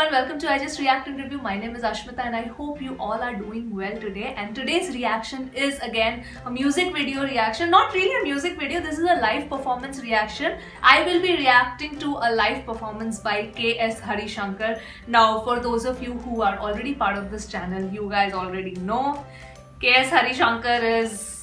everyone, welcome to I Just React and Review. My name is Ashmita and I hope you all are doing well today. And today's reaction is again a music video reaction. Not really a music video, this is a live performance reaction. I will be reacting to a live performance by K.S. Harishankar. Now, for those of you who are already part of this channel, you guys already know K.S. Harishankar is...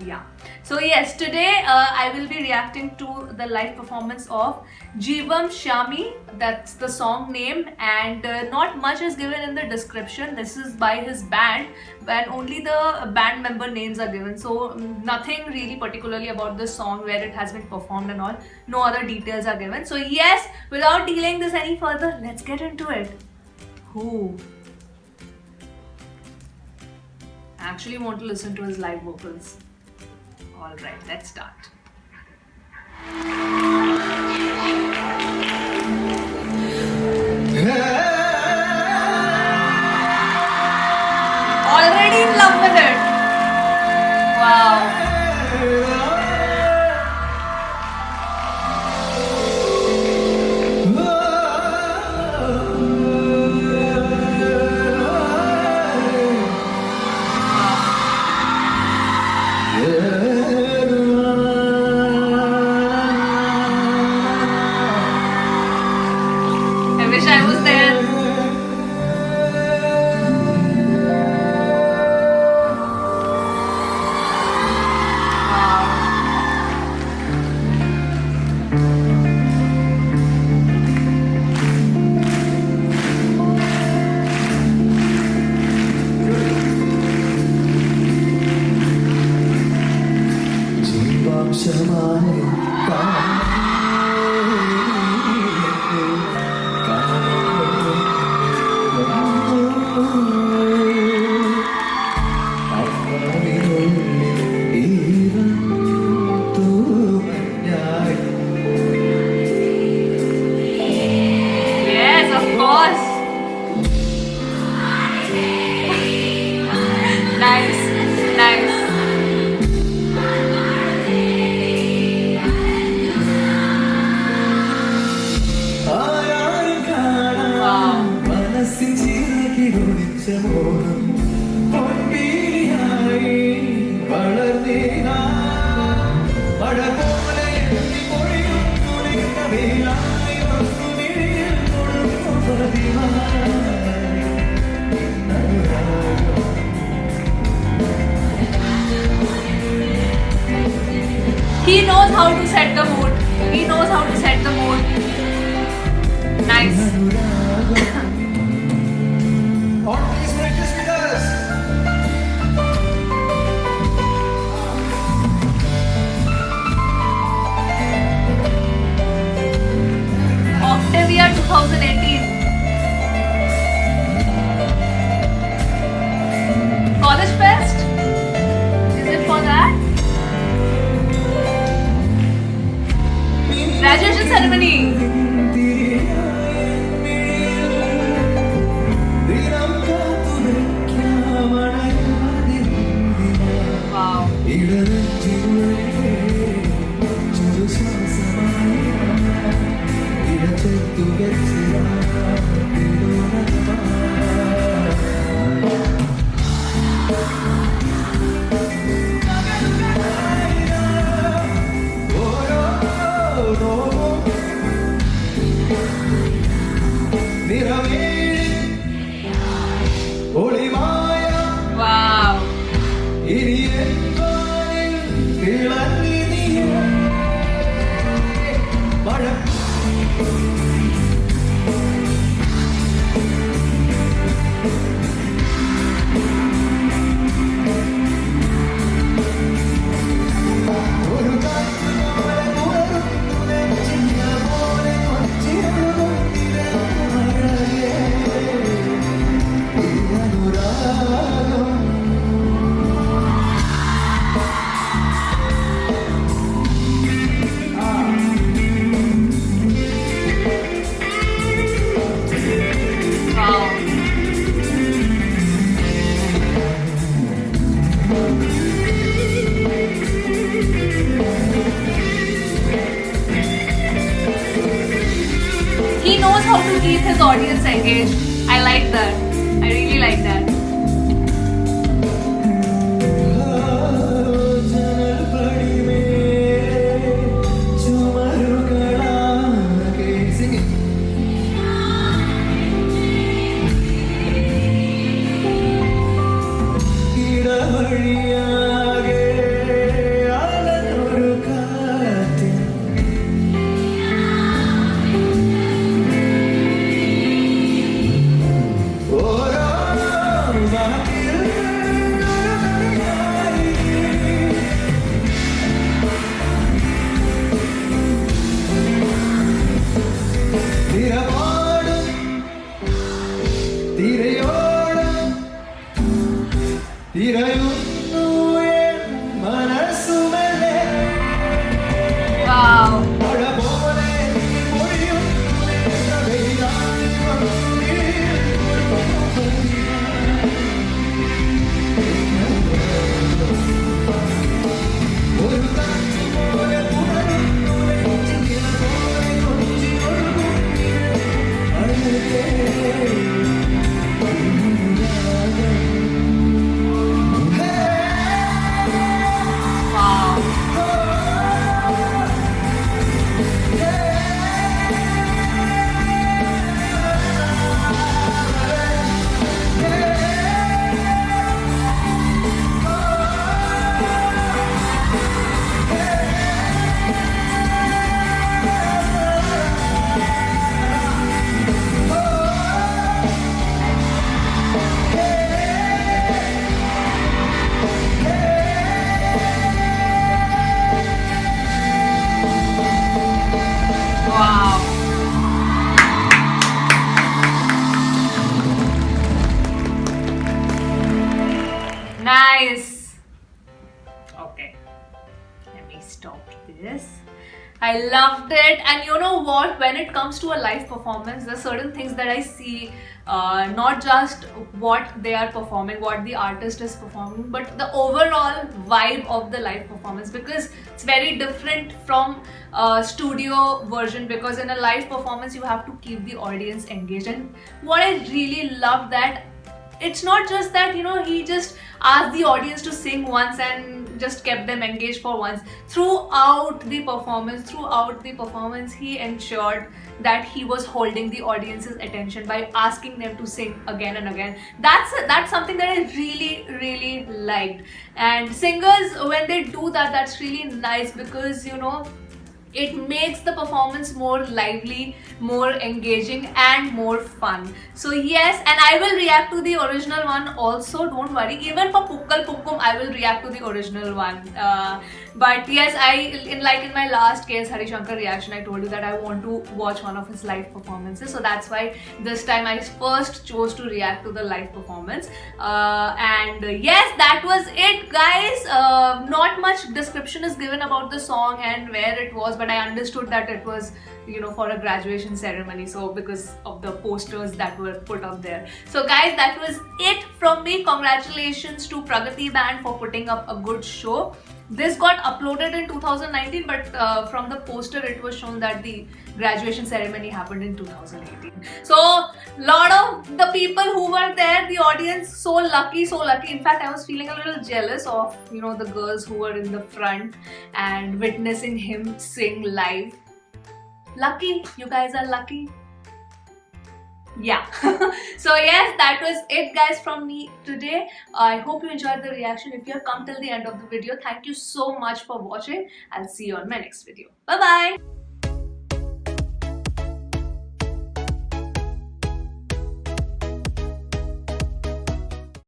yeah. So yes, today I will be reacting to the live performance of Jeevam Shyami. That's the song name, and not much is given in the description. This is by his band, and only the band member names are given. So nothing really particularly about this song, where it has been performed and all. No other details are given. So yes, without delaying this any further, let's get into it. Who? I actually want to listen to his live vocals. Alright, let's start. Already in love with it. Wow. I wish I was there. Yes, of course. Nice, nice. He knows how to set the mood. He knows how to set the mood. Nice. Please practice with us. Octavia 2018. College Fest? Is it for that? Graduation ceremony. like that. I really like that. Wow. Wow. Nice. Okay. Let me stop this. I loved it, and you know what? When it comes to a live performance, there's certain things that I see, not just what they are performing, what the artist is performing, but the overall vibe of the live performance, because it's very different from studio version, because in a live performance you have to keep the audience engaged. And what I really loved, that it's not just that, you know, he just asked the audience to sing once and just kept them engaged for once. Throughout the performance, he ensured that he was holding the audience's attention by asking them to sing again and again. That's something that I really liked. And singers, when they do that, that's really nice, because you know, it makes the performance more lively, more engaging and more fun. So yes, and I will react to the original one also, don't worry. Even for Pukkal Pukkum, I will react to the original one. But yes, in my last case Hari Shankar reaction, I told you that I want to watch one of his live performances. So that's why this time I first chose to react to the live performance. And yes, that was it, guys. Not much description is given about the song and where it was, but I understood that it was, you know, for a graduation ceremony, so because of the posters that were put up there. So guys, that was it from me. Congratulations to Pragati Band for putting up a good show. This got uploaded in 2019, but from the poster it was shown that the graduation ceremony happened in 2018. So lot of the people who were there, the audience, so lucky. In fact, I was feeling a little jealous of, you know, the girls who were in the front and witnessing him sing live. Lucky, you guys are lucky. Yeah. So yes, that was it, guys, from me today. I hope you enjoyed the reaction. If you have come till the end of the video, thank you so much for watching. I'll see you on my next video. Bye bye.